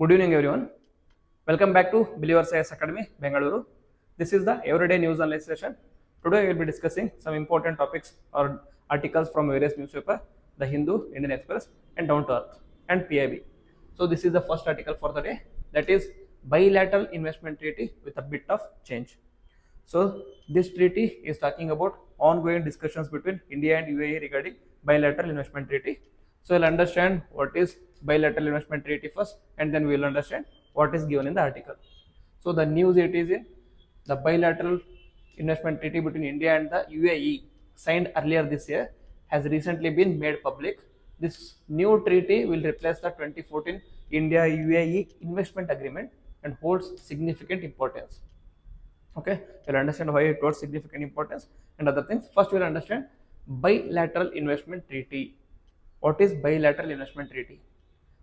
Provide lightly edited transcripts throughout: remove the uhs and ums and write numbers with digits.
Good evening, everyone. Welcome back to Believer CS Academy, Bengaluru. This is the everyday news analysis session. Today, we will be discussing some important topics or articles from various newspapers, The Hindu, Indian Express, and Down to Earth, and PIB. So, this is the first article for the day, that is bilateral investment treaty with a bit of change. So, this treaty is talking about ongoing discussions between India and UAE regarding bilateral investment treaty. So, we'll understand what is bilateral investment treaty first, and then we will understand what is given in the article. So, the news it is in the bilateral investment treaty between India and the UAE signed earlier this year has recently been made public. This new treaty will replace the 2014 India UAE investment agreement and holds significant importance. Okay, we'll understand why it holds significant importance and other things. First, we'll understand bilateral investment treaty. What is bilateral investment treaty?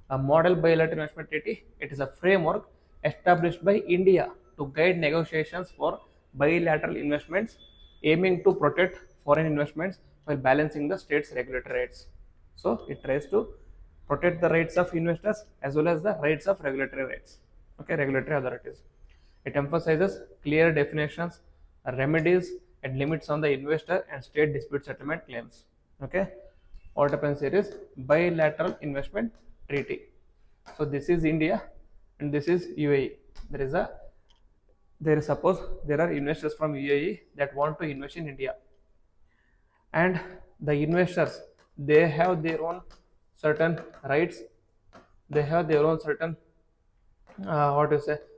A model bilateral investment treaty, it is a framework established by India to guide negotiations for bilateral investments, aiming to protect foreign investments while balancing the state's regulatory rights. So it tries to protect the rights of investors as well as the rights of regulatory rights. Okay, regulatory authorities. It emphasizes clear definitions, remedies, and limits on the investor and state dispute settlement claims. Okay, what happens here is bilateral investment treaty. So this is India and this is UAE. Suppose there are investors from UAE that want to invest in India, and the investors, they have their own certain rights, they have their own certain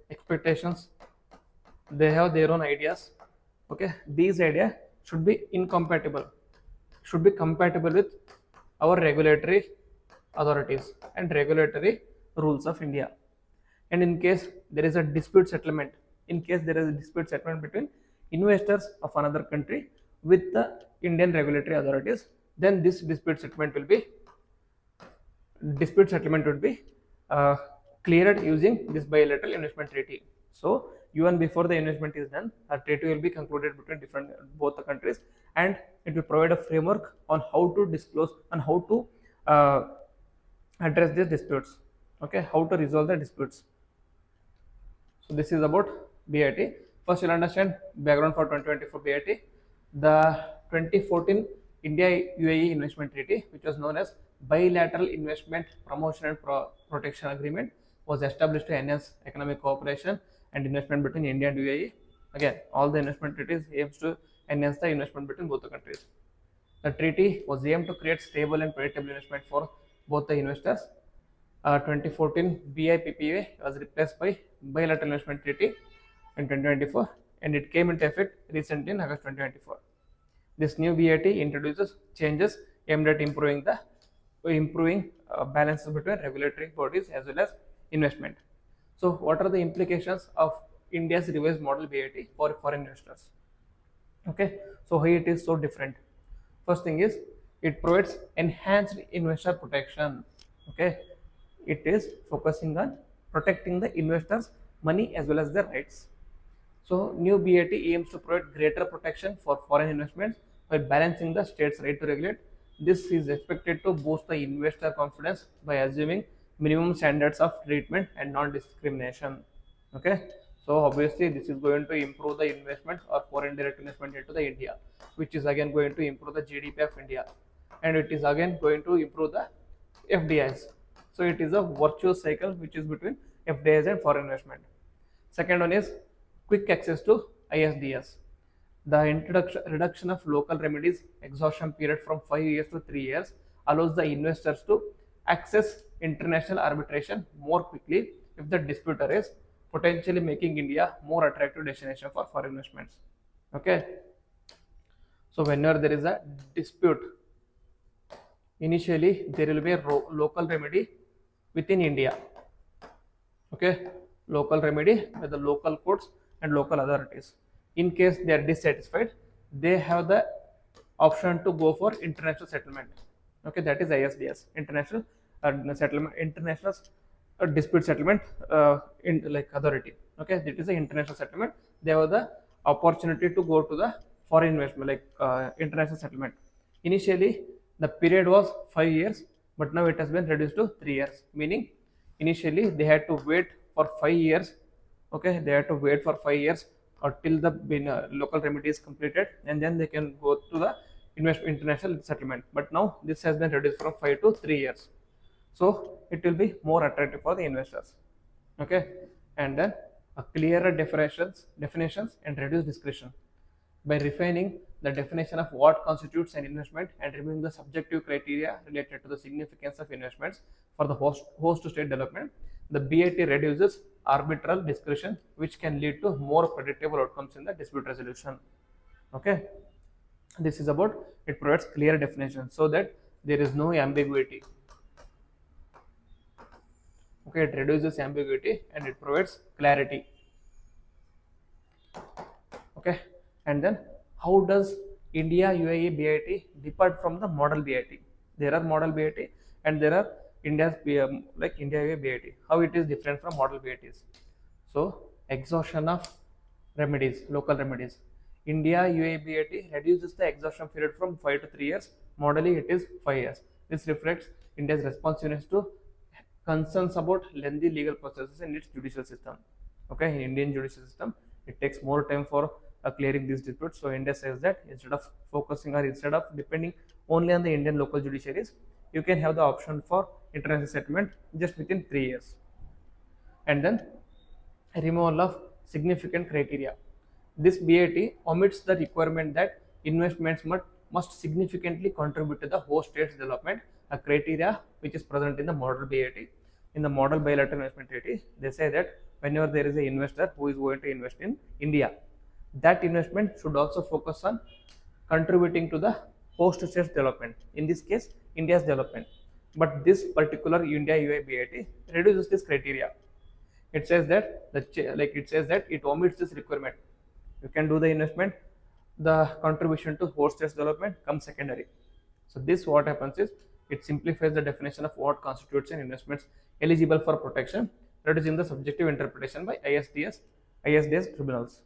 expectations, they have their own ideas. Okay, these ideas should be compatible with our regulatory authorities and regulatory rules of India. And in case there is a dispute settlement, between investors of another country with the Indian regulatory authorities, then this dispute settlement would be cleared using this bilateral investment treaty. So even before the investment is done, a treaty will be concluded between both the countries, and it will provide a framework on how to disclose and how to address these disputes. Okay, how to resolve the disputes. So this is about BIT. First, you'll understand background for 2024 BIT. The 2014 India UAE Investment Treaty, which was known as Bilateral Investment Promotion and Protection Agreement, was established to enhance economic cooperation and investment between India and UAE. Again, all the investment treaties aims to enhance the investment between both the countries. The treaty was aimed to create stable and predictable investment for both the investors. 2014 BIPPA was replaced by Bilateral Investment Treaty in 2024, and it came into effect recently in August 2024. This new BIT introduces changes aimed at improving balances between regulatory bodies as well as investment. So, what are the implications of India's revised model BIT for foreign investors? Okay, so why it is so different? First thing is, it provides enhanced investor protection. Okay, it is focusing on protecting the investors' money as well as their rights. So new BIT aims to provide greater protection for foreign investments by balancing the state's right to regulate. This is expected to boost the investor confidence by assuming minimum standards of treatment and non-discrimination. Okay, so obviously this is going to improve the investment or foreign direct investment into the India, which is again going to improve the GDP of India, and it is again going to improve the FDIs. So it is a virtuous cycle which is between FDIs and foreign investment. Second one is quick access to ISDS. The reduction of local remedies exhaustion period from 5 years to 3 years allows the investors to access international arbitration more quickly if the dispute arises, potentially making India more attractive destination for foreign investments. Okay, so whenever there is a dispute, initially there will be a local remedy within India. Okay, local remedy by the local courts and local authorities. In case they are dissatisfied, they have the option to go for international settlement. Okay, that is ISDS, international dispute settlement authority. Okay, that is the international settlement. They have the opportunity to go to the foreign investment international settlement. Initially, the period was 5 years, but now it has been reduced to 3 years, meaning initially they had to wait for 5 years. Okay, they had to wait for 5 years or till the local remedy is completed, and then they can go to the international settlement. But now this has been reduced from 5 to 3 years, so it will be more attractive for the investors. Okay, and then a clearer definitions and reduced discretion. By refining the definition of what constitutes an investment and removing the subjective criteria related to the significance of investments for the host to state development, the BAT reduces arbitral discretion, which can lead to more predictable outcomes in the dispute resolution. Okay, this is about, it provides clear definition so that there is no ambiguity. Okay, it reduces ambiguity and it provides clarity. Okay, and then how does India UAE BIT depart from the model BIT? There are model BIT and there are India's like India UAE BIT. How it is different from model BITs? So exhaustion of remedies, local remedies. India UAE BIT reduces the exhaustion period from 5 to 3 years. Modally, it is 5 years. This reflects India's responsiveness to concerns about lengthy legal processes in its judicial system. Okay, in Indian judicial system, it takes more time for clearing these disputes. So India says that instead of focusing or instead of depending only on the Indian local judiciaries, you can have the option for international settlement just within 3 years. And then removal of significant criteria. This BAT omits the requirement that investments must significantly contribute to the host state's development, a criteria which is present in the model BAT. In the model bilateral investment treaty, they say that whenever there is an investor who is going to invest in India, that investment should also focus on contributing to the host state's development. In this case, India's development. But this particular India UAE BAT reduces this criteria. It says that it omits this requirement. You can do the investment, the contribution to host state's development comes secondary. So this what happens is it simplifies the definition of what constitutes an investment eligible for protection, reducing the subjective interpretation by ISDS tribunals.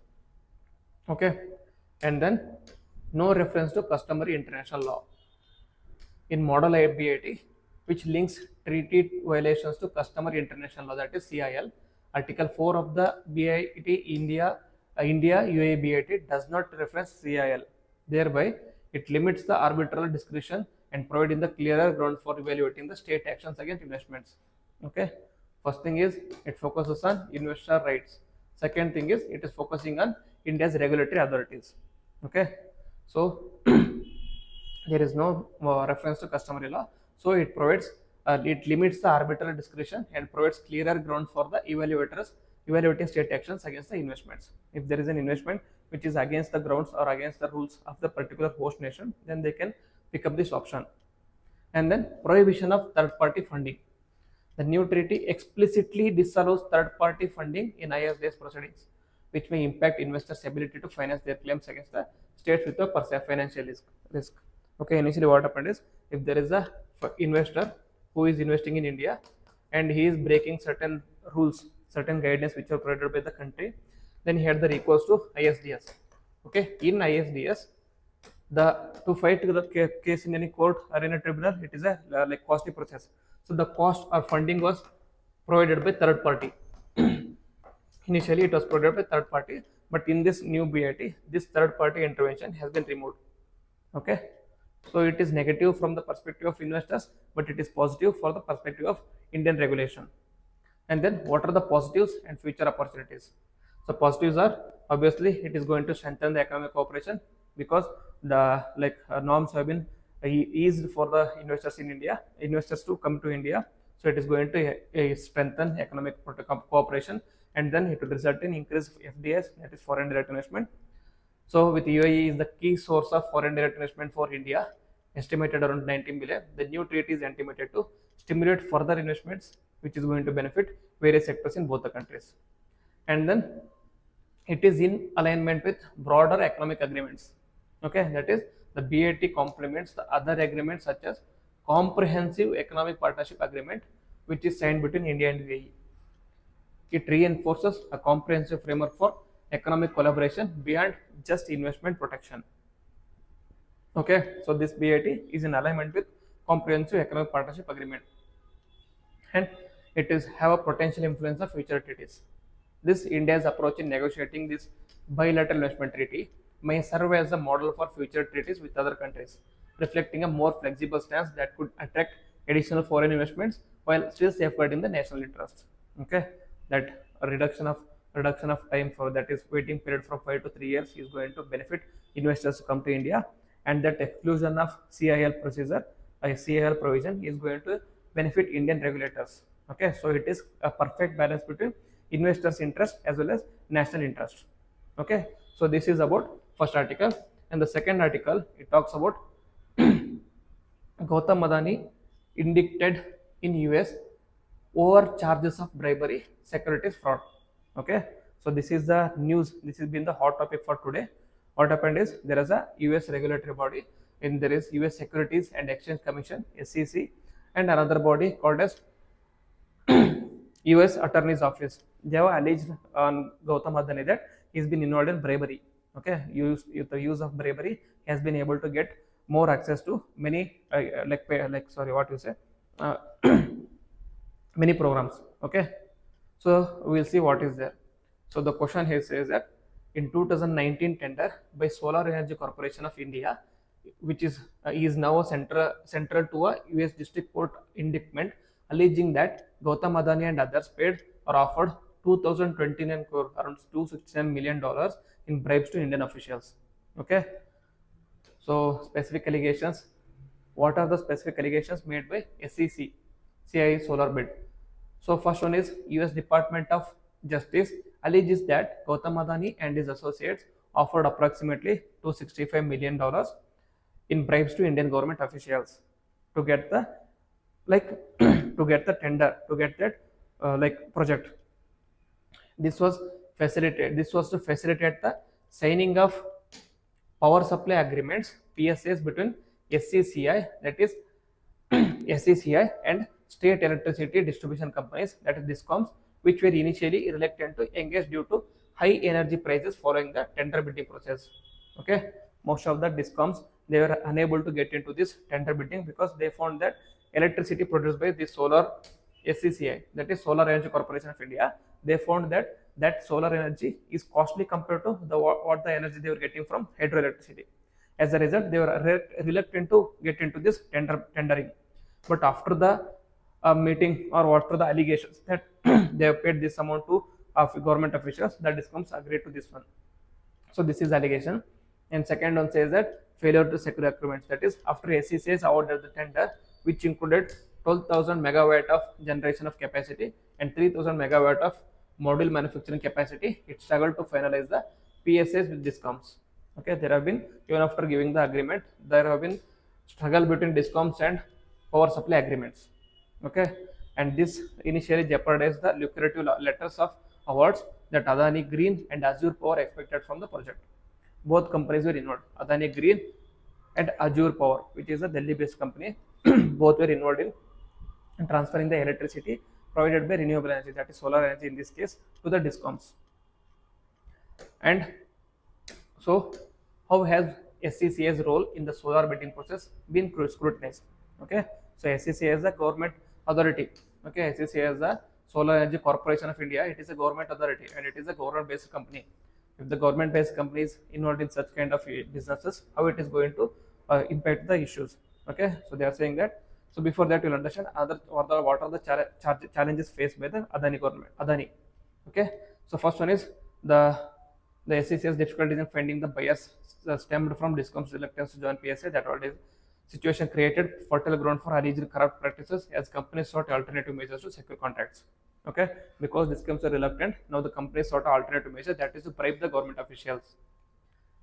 Okay, and then no reference to customary international law. In model BAT, which links treaty violations to customary international law, that is CIL, Article 4 of the BIT India UAE BIT does not reference CIL. Thereby, it limits the arbitral discretion and providing the clearer ground for evaluating the state actions against investments. Okay, first thing is it focuses on investor rights. Second thing is it is focusing on India's regulatory authorities. Okay, so there is no reference to customary law, so it provides it limits the arbitral discretion and provides clearer ground for the evaluators evaluating state actions against the investments. If there is an investment which is against the grounds or against the rules of the particular host nation, then they can pick up this option. And then prohibition of third party funding. The new treaty explicitly disallows third party funding in ISDS proceedings, which may impact investors' ability to finance their claims against the states with a perceived financial risk. Okay, initially what happened is if there is a investor who is investing in India and he is breaking certain rules, certain guidelines which are provided by the country, then he had the recourse to ISDS. Okay, in ISDS, to fight the case in any court or in a tribunal, it is a like costly process. So the cost or funding was provided by third party. Initially, it was provided by third party, but in this new BIT, this third party intervention has been removed. Okay, so it is negative from the perspective of investors, but it is positive for the perspective of Indian regulation. And then what are the positives and future opportunities? So positives are obviously it is going to strengthen the economic cooperation because the norms have been eased for the investors to come to India. So it is going to strengthen economic cooperation, and then it will result in increased FDIs, that is foreign direct investment. So with UAE is the key source of foreign direct investment for India, estimated around 19 billion. The new treaty is estimated to stimulate further investments, which is going to benefit various sectors in both the countries. And then it is in alignment with broader economic agreements. Okay, that is the BAT complements the other agreements such as Comprehensive Economic Partnership Agreement, which is signed between India and UAE. It reinforces a comprehensive framework for economic collaboration beyond just investment protection. Okay, so this BAT is in alignment with Comprehensive Economic Partnership Agreement. And it is have a potential influence of future treaties. This India's approach in negotiating this bilateral investment treaty may serve as a model for future treaties with other countries, reflecting a more flexible stance that could attract additional foreign investments while still safeguarding the national interest. Okay, that a reduction of time for that is waiting period from 5 to 3 years is going to benefit investors to come to India, and that exclusion of CIL procedure, a CIL provision is going to benefit Indian regulators. Okay, so it is a perfect balance between investors' interest as well as national interest. Okay, so this is about first article, and the second article it talks about Gautam Adani indicted in US over charges of bribery, securities fraud. Okay, so this is the news. This has been the hot topic for today. What happened is there is a US regulatory body, and there is US Securities and Exchange Commission (SEC), and another body called as US Attorney's Office. They have alleged on Gautam Adani that he's been involved in bribery. Okay, the use of bribery has been able to get more access to many what you say uh, many programs. Okay, so we'll see what is there. So the question here says that in 2019 tender by Solar Energy Corporation of India, which is now central to a US district court indictment alleging that Gautam Adani and others paid or offered 2029 crore, around $269 million in bribes to Indian officials. Okay, so specific allegations. What are the specific allegations made by SEC, CIE Solar bid? So first one is US Department of Justice alleges that Gautam Adani and his associates offered approximately $265 million in bribes to Indian government officials to get the to get the tender, to get that project. This was to facilitate the signing of power supply agreements, PSAs, between SCCI, that is SCCI, and state electricity distribution companies, that is DISCOMs, which were initially reluctant to engage due to high energy prices following the tender bidding process. Okay, most of the DISCOMs, they were unable to get into this tender bidding because they found that electricity produced by the solar SCCI, that is Solar Energy Corporation of India, they found that solar energy is costly compared to what the energy they were getting from hydroelectricity. As a result, they were reluctant to get into this tendering. But after the meeting, or after the allegations that they have paid this amount to government officials, the DISCOMs agreed to this one. So this is allegation. And second one says that failure to secure agreements, that is after SCCS awarded the tender, which included 12,000 megawatt of generation of capacity and 3,000 megawatt of module manufacturing capacity, it struggled to finalize the PSAs with DISCOMs. Okay, there have been, even after giving the agreement, there have been struggle between DISCOMs and power supply agreements. Okay, and this initially jeopardized the lucrative letters of awards that Adani Green and Azure Power expected from the project. Both companies were involved. Adani Green and Azure Power, which is a Delhi-based company, both were involved in transferring the electricity provided by renewable energy, that is solar energy in this case, to the DISCOMs. And so, how has SCCA's role in the solar bidding process been scrutinized? Okay, so SCCA is a government authority. Okay, SCCA is a Solar Energy Corporation of India. It is a government authority and it is a government-based company. If the government-based company is involved in such kind of businesses, how it is going to impact the issues? Okay, so they are saying that. So before that, you'll understand what are the challenges faced by the Adani government. Adani. Okay, so first one is the SCCA's difficulties in finding the buyers stemmed from DISCOM's reluctance to join PSA. That already situation created fertile ground for alleged corrupt practices as companies sought alternative measures to secure contracts. Okay, because DISCOMs are reluctant, now the companies sought an alternative measure, that is to bribe the government officials.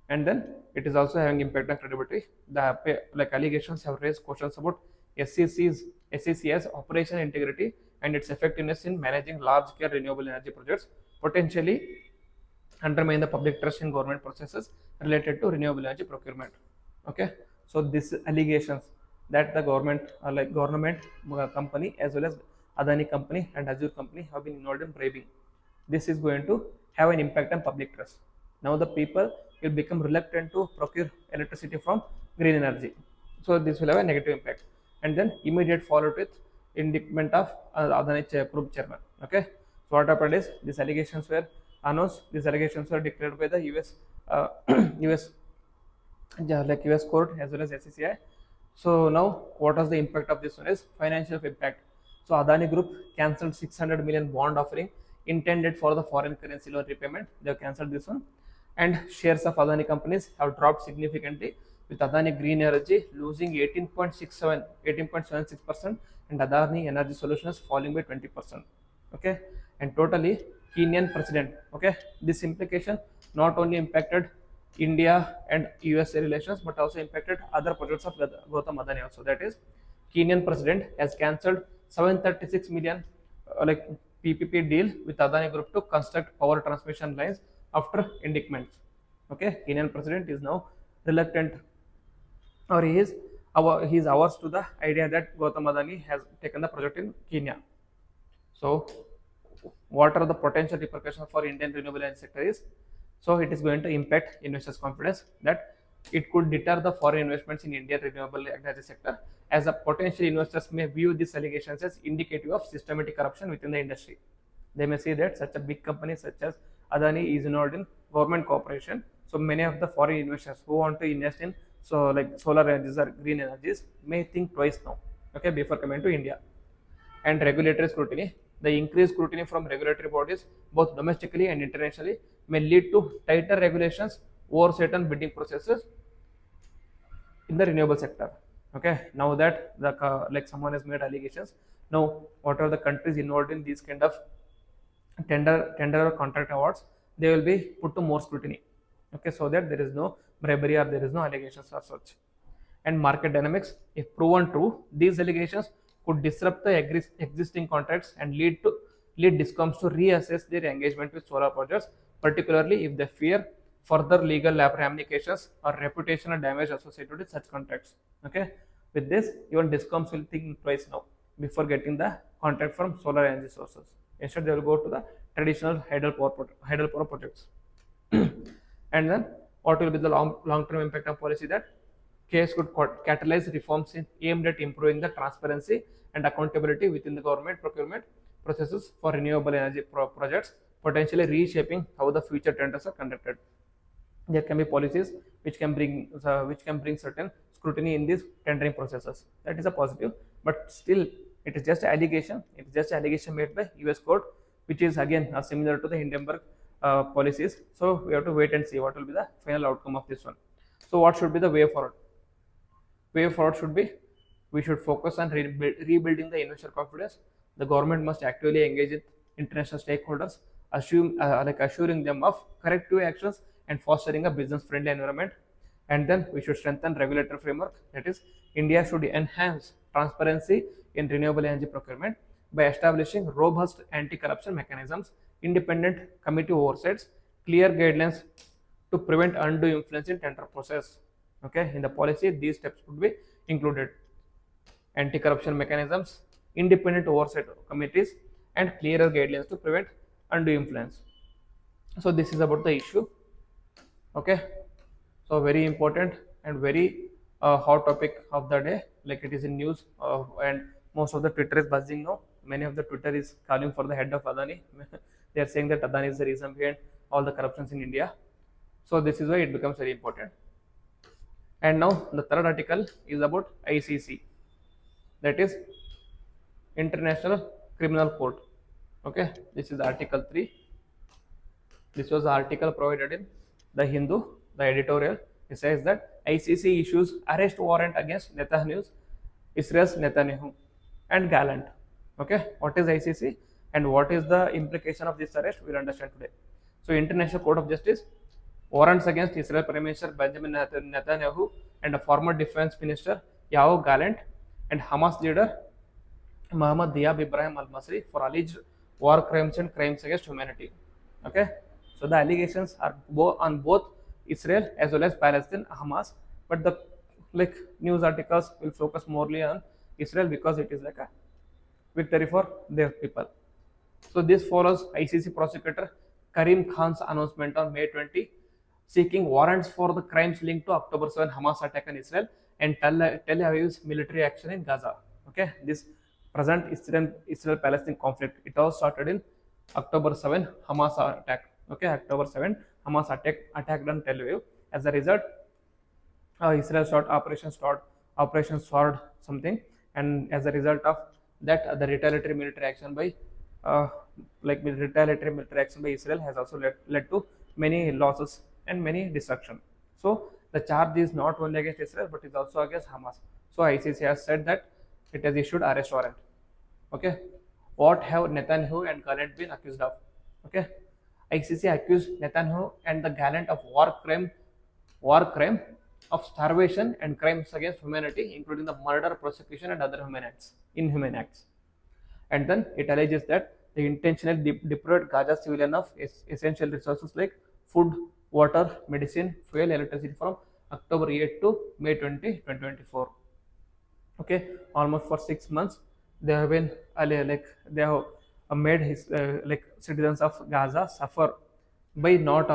And then it is also having impact on credibility. The allegations have raised questions about SCCA's operation integrity and its effectiveness in managing large-scale renewable energy projects, potentially undermine the public trust in government processes related to renewable energy procurement. Okay, so these allegations that the government company as well as Adani company and Azure company have been involved in bribing, this is going to have an impact on public trust. Now the people will become reluctant to procure electricity from green energy. So this will have a negative impact. And then immediate follow with indictment of Adani group chairman. Okay, so what happened is these allegations were announced. These allegations were declared by the US US like US court as well as SCCI. So now what was the impact of this one is financial impact. So Adani Group cancelled 600 million bond offering intended for the foreign currency loan repayment. They have cancelled this one, and shares of Adani companies have dropped significantly, with Adani Green Energy losing 18.76%, and Adani Energy Solutions falling by 20%. Okay, and totally Kenyan president. Okay, this implication not only impacted India and USA relations but also impacted other projects of Gautam Adani also. That is, Kenyan president has cancelled 736 million like PPP deal with Adani Group to construct power transmission lines after indictments. Okay, Kenyan president is now reluctant, or he is averse to the idea that Gautam Adani has taken the project in Kenya. So, what are the potential repercussions for Indian renewable energy sector is? So, it is going to impact investors' confidence that it could deter the foreign investments in Indian renewable energy sector, as the potential investors may view these allegations as indicative of systematic corruption within the industry. They may see that such a big company such as Adani is involved in government cooperation. So many of the foreign investors who want to invest in solar energies or green energies may think twice now, okay, before coming to India. And regulatory scrutiny. The increased scrutiny from regulatory bodies, both domestically and internationally, may lead to tighter regulations over certain bidding processes in the renewable sector. Okay, now that the like someone has made allegations, now what are the countries involved in these kind of tender or contract awards, they will be put to more scrutiny. Okay, so that there is no bribery or there is no allegations or such. And market dynamics, if proven true, these allegations could disrupt the existing contracts and lead discoms to reassess their engagement with solar projects, particularly if they fear further legal ramifications or reputational damage associated with such contracts. Okay, with this, even discoms will think twice now before getting the contract from solar energy sources. Instead, they will go to the traditional hydel power projects. And then, what will be the long-term impact of policy? That case could catalyze reforms aimed at improving the transparency and accountability within the government procurement processes for renewable energy projects, potentially reshaping how the future tenders are conducted. There can be policies which can bring certain scrutiny in these tendering processes. That is a positive, but still it is just an allegation. It is just an allegation made by US court, which is again similar to the Hindenburg policies. So we have to wait and see what will be the final outcome of this one. So what should be the way forward? Way forward should be, we should focus on rebuilding the investor confidence. The government must actively engage with international stakeholders, assuring them of corrective actions and fostering a business-friendly environment. And then we should strengthen regulatory framework. That is, India should enhance transparency in renewable energy procurement by establishing robust anti-corruption mechanisms, independent committee oversights, clear guidelines to prevent undue influence in tender process. Okay, in the policy, these steps would be included: anti-corruption mechanisms, independent oversight committees, and clearer guidelines to prevent undue influence. So this is about the issue. Okay, so very important and very hot topic of the day. Like, it is in news, and most of the Twitter is buzzing now. Many of the Twitter is calling for the head of Adani. They are saying that Adani is the reason behind all the corruptions in India. So this is why it becomes very important. And now the third article is about ICC, that is International Criminal Court. Okay, this is Article 3. This was the article provided in the Hindu, the editorial. It says that ICC issues arrest warrant against Israel's Netanyahu and Gallant. Okay, what is ICC and what is the implication of this arrest? We'll understand today. So, International Court of Justice warrants against Israel Prime Minister Benjamin Netanyahu and a former Defense Minister Yoav Gallant and Hamas leader Mohammed Diab Ibrahim al-Masri for alleged war crimes and crimes against humanity. Okay, so the allegations are on both Israel as well as Palestine, Hamas, but the news articles will focus morely on Israel because it is like a victory for their people. So this follows ICC prosecutor Karim Khan's announcement on May 20, seeking warrants for the crimes linked to October 7 Hamas attack on Israel and Tel Aviv's military action in Gaza. Okay, this present Israel-Palestine conflict. It all started in October 7 Hamas attack. Okay, October 7 Hamas attacked on Tel Aviv. As a result, Israel start Operation Sword something, and as a result of that, the retaliatory military action by Israel has also led to many losses and many destruction. So the charge is not only against Israel but is also against Hamas. So ICC has said that it has issued arrest warrant. Okay, what have Netanyahu and Gallant been accused of? Okay, ICC accused Netanyahu and the Gallant of war crime of starvation and crimes against humanity, including the murder, prosecution, and other inhumane acts. And then it alleges that they intentionally deprived Gaza civilian of essential resources like food, water, medicine, fuel, electricity from October 8 to May 20, 2024. Okay, almost for 6 months they have been they have made citizens of Gaza suffer by not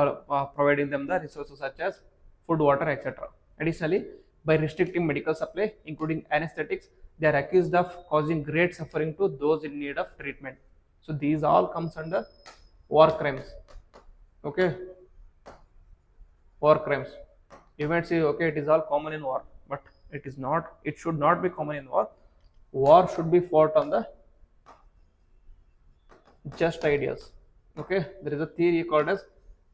providing them the resources such as food, water, etc. Additionally, by restricting medical supply, including anesthetics, they are accused of causing great suffering to those in need of treatment. So these all comes under war crimes. Okay, war crimes. You might say, okay, it is all common in war, but it is not. It should not be common in war. War should be fought on the just ideas. Okay, there is a theory called as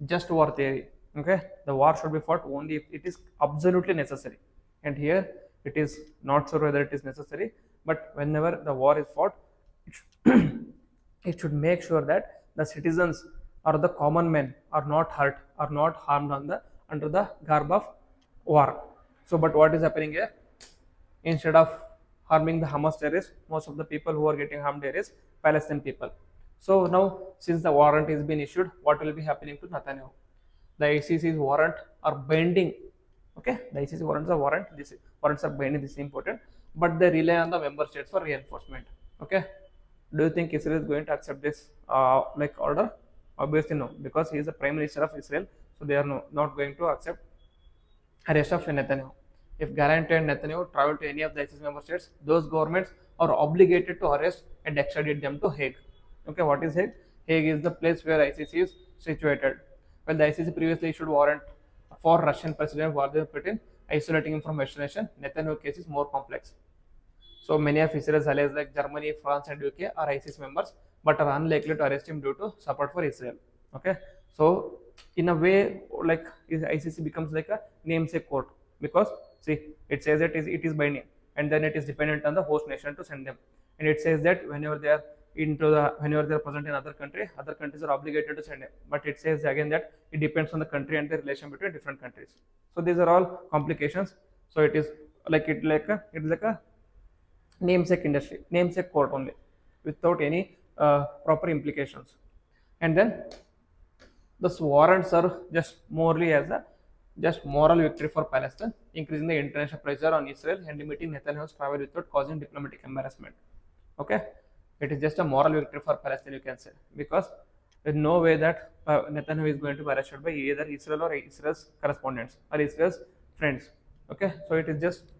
just war theory. Okay, the war should be fought only if it is absolutely necessary, and here it is not sure whether it is necessary, but whenever the war is fought, it should make sure that the citizens or the common men are not hurt or not harmed under the garb of war. So but what is happening here? Instead of harming the Hamas terrorists, most of the people who are getting harmed here is Palestinian people. So now, since the warrant is been issued, what will be happening to Netanyahu? The ICC's warrant are binding. Okay, the ICC warrants are warrant. These warrants are binding. This is important, but they rely on the member states for reinforcement. Okay, do you think Israel is going to accept this order? Obviously no, because he is the prime minister of Israel, so they are not going to accept arrest of Netanyahu. If Gallant and Netanyahu travel to any of the ICC member states, those governments are obligated to arrest and extradite them to Hague. Okay, what is Hague? Hague is the place where ICC is situated. Well, the ICC previously issued warrant for Russian President Vladimir Putin, isolating him from destination. Netanyahu case is more complex. So many of Israel's allies like Germany, France, and UK are ICC members, but are unlikely to arrest him due to support for Israel. Okay, so in a way, like ICC becomes like a namesake court, because see, it says that it is binding, and then it is dependent on the host nation to send them, and it says that whenever they are present in other countries are obligated to send them. But it says again that it depends on the country and the relation between different countries. So these are all complications. So it is like a namesake court only, without any proper implications. And then the warrants are just morely as a just moral victory for Palestine, increasing the international pressure on Israel and limiting Netanyahu's travel without causing diplomatic embarrassment. Okay, it is just a moral victory for Palestine, you can say, because there is no way that Netanyahu is going to be arrested by either Israel or Israel's correspondents or Israel's friends. Okay, so it is just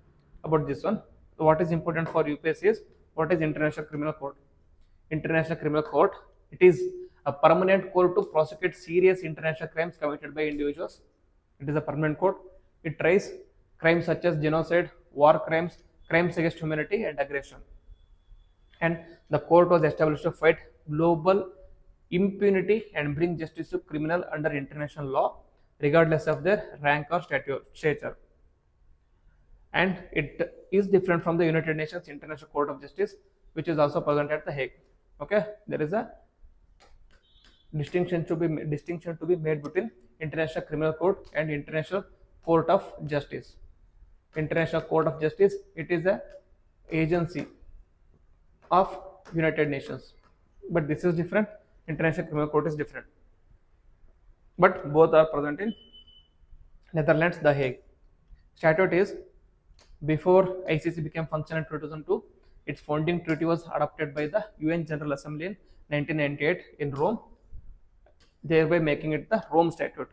about this one. So what is important for UPSC is what is International Criminal Court. International Criminal Court, it is a permanent court to prosecute serious international crimes committed by individuals. It is a permanent court. It tries crimes such as genocide, war crimes, crimes against humanity, and aggression. And the court was established to fight global impunity and bring justice to criminals under international law, regardless of their rank or stature. And it is different from the United Nations International Court of Justice, which is also present at The Hague. Okay, there is a distinction to be made between International Criminal Court and International Court of Justice. International Court of Justice, it is a agency of United Nations, but this is different. International Criminal Court is different, but both are present in Netherlands, The Hague. Statute is, before ICC became functional in 2002, its founding treaty was adopted by the UN General Assembly in 1998 in Rome, thereby making it the Rome Statute.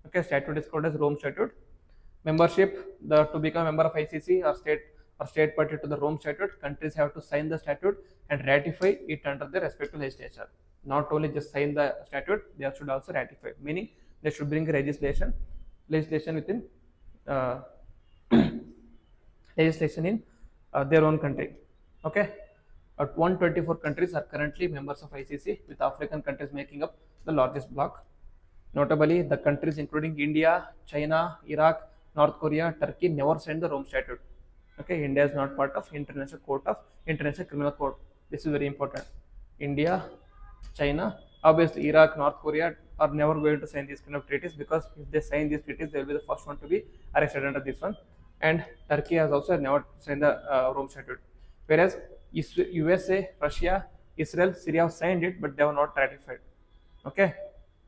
Okay, statute is called as Rome Statute. Membership, to become a member of ICC, or state party to the Rome Statute, countries have to sign the statute and ratify it under their respective legislature. Not only just sign the statute, they should also ratify, meaning they should bring legislation within uh, legislation in their own country. Okay, 124 countries are currently members of ICC, with African countries making up the largest bloc. Notably, the countries including India, China, Iraq, North Korea, Turkey never signed the Rome Statute. Okay, India is not part of International Criminal Court. This is very important. India, China, obviously Iraq, North Korea are never going to sign these kind of treaties, because if they sign these treaties, they will be the first one to be arrested under this one. And Turkey has also never signed the Rome Statute. Whereas USA, Russia, Israel, Syria have signed it, but they have not ratified. Okay,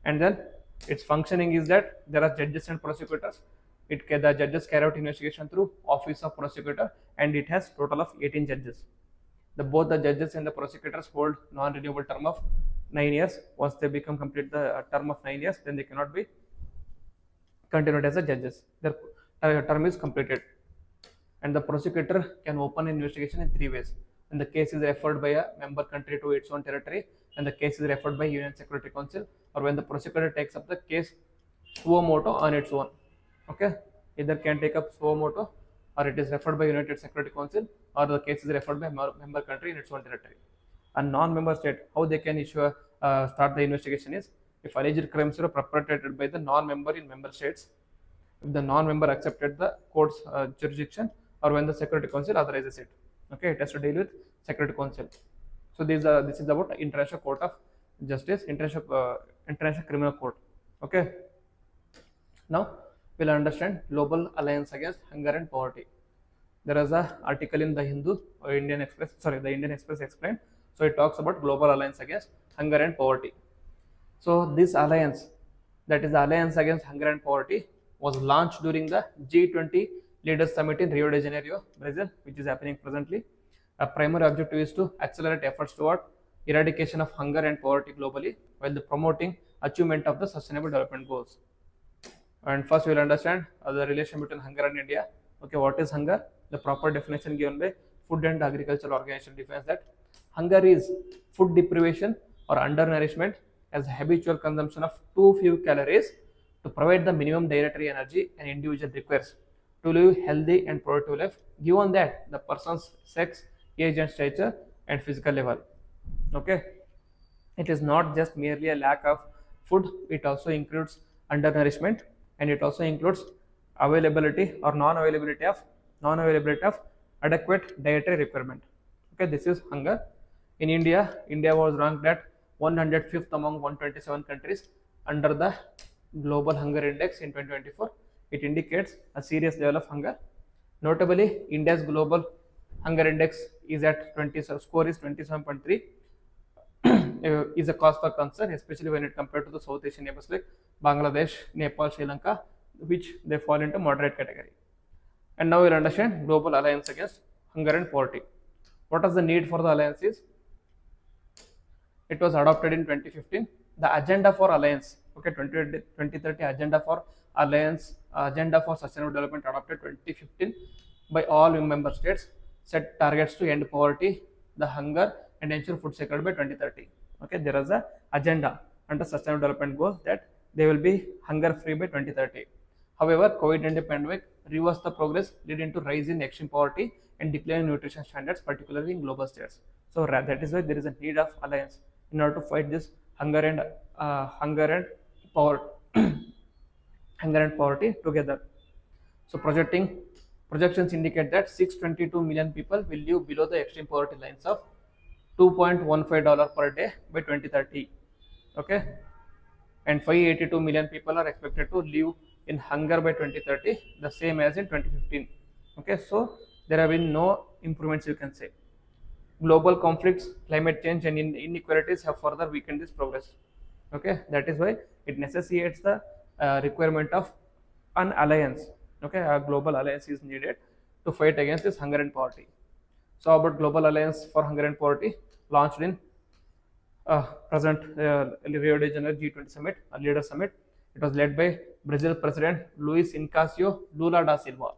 and then its functioning is that there are judges and prosecutors. The judges carry out investigation through Office of Prosecutor, and it has total of 18 judges. Both the judges and the prosecutors hold non-renewable term of 9 years. Once they become complete the term of 9 years, then they cannot be continued as a judges. Their term is completed, and the prosecutor can open an investigation in 3 ways. When the case is referred by a member country to its own territory, when the case is referred by UN Security Council, or when the prosecutor takes up the case suo moto on its own. Okay, either can take up suo moto, or it is referred by United Security Council, or the case is referred by member country in its own territory. A non-member state, how they can start the investigation is if alleged crimes are perpetrated by the non-member in member states, if the non-member accepted the court's jurisdiction, or when the Security Council authorizes it. Okay, it has to deal with Security Council. So this is about International Court of Justice, International Criminal Court. Okay, now we'll understand Global Alliance Against Hunger and Poverty. There is an article in the Hindu or Indian Express. Sorry, the Indian Express explained. So it talks about Global Alliance Against Hunger and Poverty. So this alliance, that is the Alliance Against Hunger and Poverty, was launched during the G20 Leaders Summit in Rio de Janeiro, Brazil, which is happening presently. A primary objective is to accelerate efforts toward eradication of hunger and poverty globally, while promoting achievement of the Sustainable Development Goals. And first we will understand the relation between hunger and India. Okay, what is hunger? The proper definition given by Food and Agriculture Organization defines that hunger is food deprivation or undernourishment as habitual consumption of too few calories to provide the minimum dietary energy an individual requires to live healthy and productive life, given that the person's sex, age and stature and physical level. Okay, it is not just merely a lack of food, it also includes undernourishment, and it also includes availability or non-availability of adequate dietary requirement. Okay, this is hunger. In India was ranked at 105th among 127 countries under the Global Hunger Index in 2024. It indicates a serious level of hunger. Notably, India's Global Hunger Index is at score is 27.3. Is a cause for concern, especially when it compared to the South Asian neighbors like Bangladesh, Nepal, Sri Lanka, which they fall into moderate category. And now we'll understand Global Alliance Against Hunger and Poverty. What was the need for the alliance is? It was adopted in 2015. The agenda for alliance, okay, 2030 agenda for alliance, agenda for sustainable development adopted 2015 by all member states, set targets to end poverty, the hunger and ensure food security by 2030. Okay, there is a agenda under sustainable development goals that they will be hunger free by 2030. However, COVID-19 pandemic reversed the progress, leading to rise in extreme poverty and decline in nutrition standards, particularly in global states. So that is why there is a need of alliance in order to fight this hunger and poverty together. So projections indicate that 622 million people will live below the extreme poverty lines of $2.15 per day by 2030. Okay, and 582 million people are expected to live in hunger by 2030, the same as in 2015. Okay, so there have been no improvements, you can say. Global conflicts, climate change and inequalities have further weakened this progress. Okay, that is why it necessitates the requirement of an alliance. Okay, a global alliance is needed to fight against this hunger and poverty. So about Global Alliance for Hunger and Poverty, launched in present Rio de Janeiro G20 summit, a leader summit. It was led by Brazil President Luiz Inacio Lula da Silva.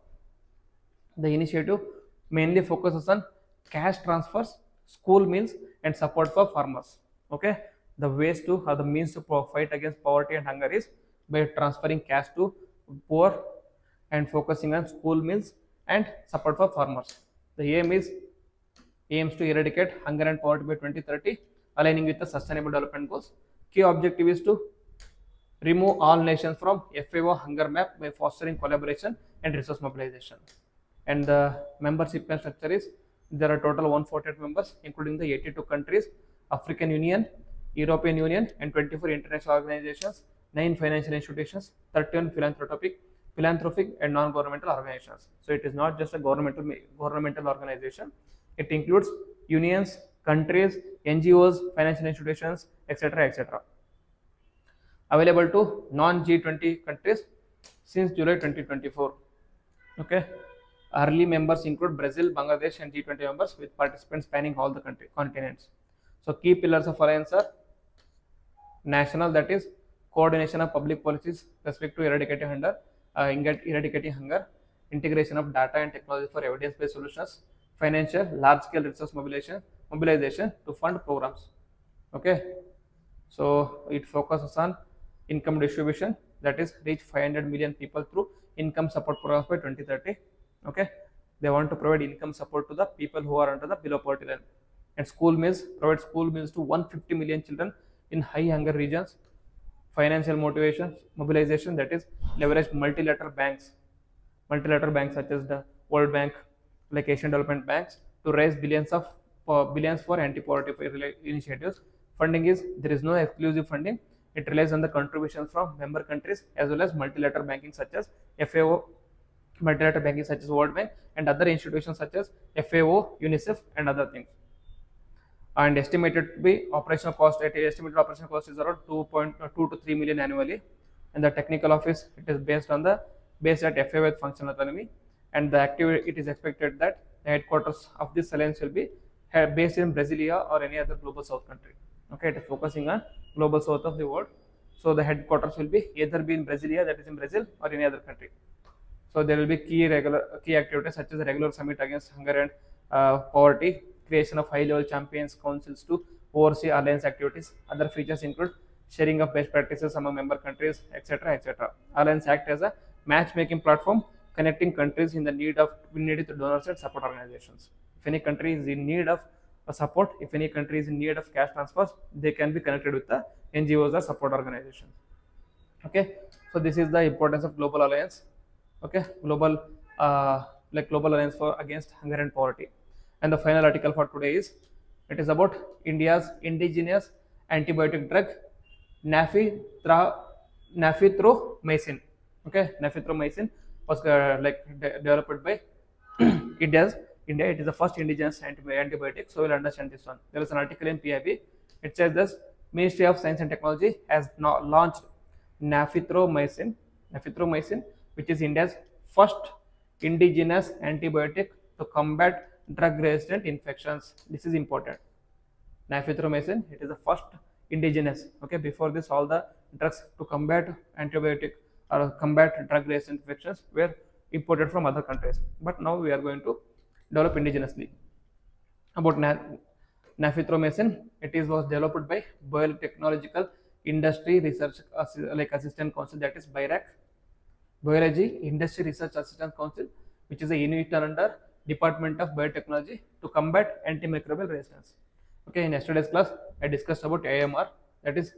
The initiative mainly focuses on cash transfers, school meals, and support for farmers. Okay, the ways to or the means to fight against poverty and hunger is by transferring cash to poor and focusing on school meals and support for farmers. The aim is aims to eradicate hunger and poverty by 2030, aligning with the Sustainable Development Goals. Key objective is to remove all nations from FAO hunger map by fostering collaboration and resource mobilization. And the membership and structure is there are total 148 members, including the 82 countries, African Union, European Union, and 24 international organizations, 9 financial institutions, 13 philanthropic and non-governmental organizations. So it is not just a governmental organization. It includes unions, countries, NGOs, financial institutions, etc., etc. Available to non-G20 countries since July 2024. Okay. Early members include Brazil, Bangladesh, and G20 members with participants spanning all the continents. So key pillars of alliance are national, that is coordination of public policies specific to eradicating hunger, integration of data and technology for evidence-based solutions, financial large-scale resource mobilization to fund programs. Okay, so it focuses on income distribution, that is reach 500 million people through income support programs by 2030. Okay, they want to provide income support to the people who are under the below poverty line. And provide school meals to 150 million children in high hunger regions. Financial mobilization, that is leverage multilateral banks such as the World Bank, like Asian Development Banks, to raise billions for anti-poverty initiatives. Funding is there is no exclusive funding. It relies on the contributions from member countries as well as multilateral banking such as FAO, multilateral banking such as World Bank, and other institutions such as FAO, UNICEF, and other things. And estimated to be operational cost is around 2 to 3 million annually. And the technical office, it is based at FAO with functional autonomy. And the activity, it is expected that the headquarters of this alliance will be based in Brasilia or any other global south country. Okay, it is focusing on global south of the world. So the headquarters will be either in Brasilia, that is in Brazil, or any other country. So there will be key activities such as a regular summit against hunger and poverty, creation of high-level champions councils to oversee alliance activities. Other features include sharing of best practices among member countries, etc., etc. Alliance act as a matchmaking platform connecting countries in need of donors and support organizations. If any country is in need of support, if any country is in need of cash transfers, they can be connected with the NGOs or support organizations. Okay, so this is the importance of global alliance. Okay, global alliance for against hunger and poverty. And the final article for today is, it is about India's indigenous antibiotic drug nafithromycin. Okay, nafithromycin was developed by India. It is the first indigenous antibiotic. So we'll understand this one. There is an article in PIB. It says this: Ministry of Science and Technology has now launched nafithromycin, which is India's first indigenous antibiotic to combat drug-resistant infections. This is important. Nafithromycin, it is the first indigenous. Okay, before this, all the drugs to combat antibiotic or combat drug-resistant infections were imported from other countries. But now we are going to develop indigenously. About nafithromycin, was developed by Biotechnological Industry Research Assistant Council, that is BIRAC, Biology Industry Research Assistance Council, which is a unit under Department of Biotechnology to combat antimicrobial resistance. Okay, in yesterday's class, I discussed about AMR, that is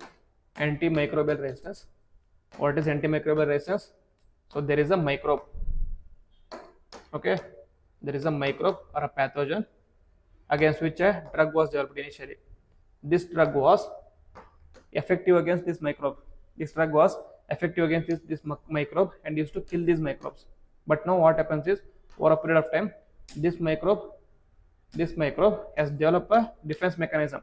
antimicrobial resistance. What is antimicrobial resistance? So there is a microbe. Okay, there is a microbe or a pathogen against which a drug was developed initially. This drug was effective against this microbe. This drug was effective against this microbe and used to kill these microbes. But now what happens is, over a period of time, this microbe has developed a defense mechanism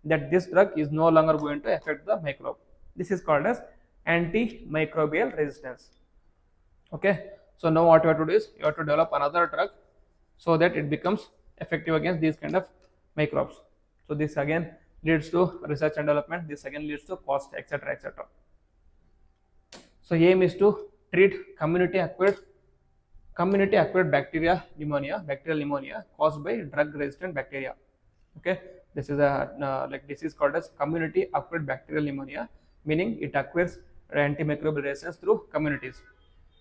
that this drug is no longer going to affect the microbe. This is called as antimicrobial resistance. Okay, so now what you have to do is, you have to develop another drug so that it becomes effective against these kind of microbes. So this again leads to research and development. This again leads to cost, etc., etc. So aim is to treat community acquired community acquired bacterial pneumonia caused by drug resistant bacteria. Okay, this is a like disease called as community acquired bacterial pneumonia, meaning it acquires antimicrobial resistance through communities.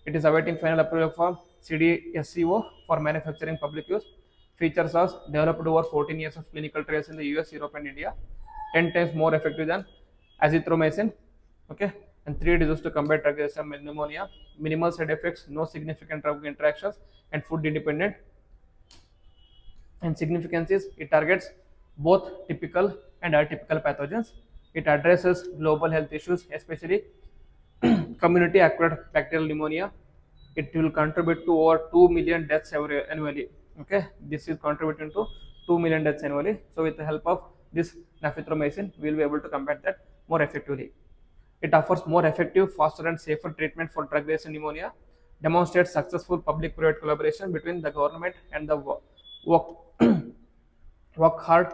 It is awaiting final approval from CDSCO for manufacturing public use. Features are developed over 14 years of clinical trials in the US, Europe, and India, 10 times more effective than azithromycin. Okay, and 3 doses to combat drug resistant pneumonia, minimal side effects, no significant drug interactions, and food independent. And significance is it targets both typical and atypical pathogens. It addresses global health issues, especially community acquired bacterial pneumonia. It will contribute to over 2 million deaths annually. Okay, this is contributing to 2 million deaths annually. So with the help of this nafithromycin, we will be able to combat that more effectively. It offers more effective, faster, and safer treatment for drug resistant pneumonia, demonstrates successful public private collaboration between the government and the work hard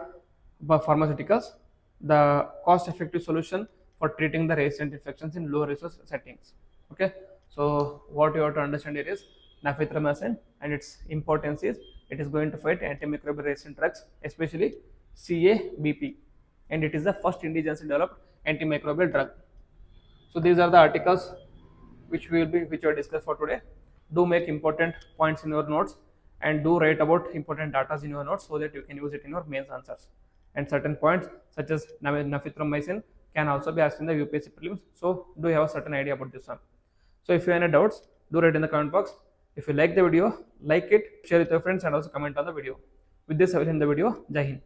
pharmaceuticals, the cost effective solution for treating the resistant infections in low resource settings. Okay, so what you have to understand here is nafithromycin and its importance is it is going to fight antimicrobial resistant drugs, especially CABP, and it is the first indigenously developed antimicrobial drug. So these are the articles which we discussed for today. Do make important points in your notes and do write about important data in your notes so that you can use it in your mains answers. And certain points such as nafithromycin can also be asked in the UPSC prelims. So do you have a certain idea about this one? So if you have any doubts, do write in the comment box. If you like the video, like it, share with your friends, and also comment on the video. With this, I will end the video. Jai Hind.